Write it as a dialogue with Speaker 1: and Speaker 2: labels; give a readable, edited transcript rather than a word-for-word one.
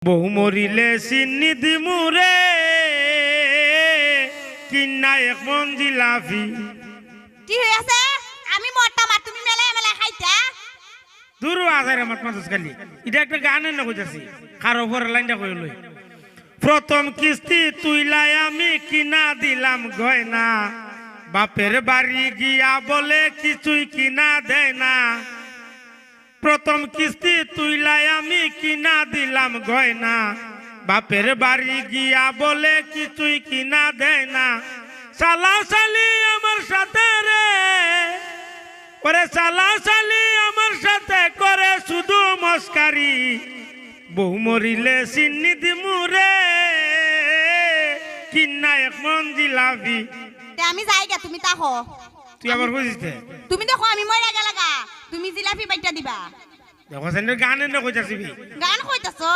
Speaker 1: বহু মরিলে চিনি দিমুরে কিনা এক মন জিলাপি।
Speaker 2: কি হইছে? আমি মরতা মার তুমি মেলে মেলে খাইতা।
Speaker 1: দূর আজারে মাত মাতুস খালি এটা একটা গানের না কইতাছি কারো পরে লাইনটা কই লই। প্রথম কিস্তি তুইলাই আমি কিনা দিলাম গয়না, বাপের বাড়ি গিয়া বলে কিছুই কিনা দেয় না। প্রথম কিস্তি তুইলাই আমি কিনা দিলাম গয়না, বাপের বাড়ি গিয়া বলে কিছুই কিনা দেয় না। সালা সালি আমার সাথে রে ওরে সালা সালি আমার সাথে করে শুধু মস্কারি। বহু মরিলে চিনি দিমুরে কিনা এক মন জিলাপি।
Speaker 2: তে আমি যাইগা তুমি তাকো।
Speaker 1: তুই আবার বুঝিস
Speaker 2: তুমি দেখো আমি মরে গেলাগা তুমি জিলাপি বাইটা দিবা।
Speaker 1: দেখো গানের না কইতাছিবি
Speaker 2: গান কইতাছো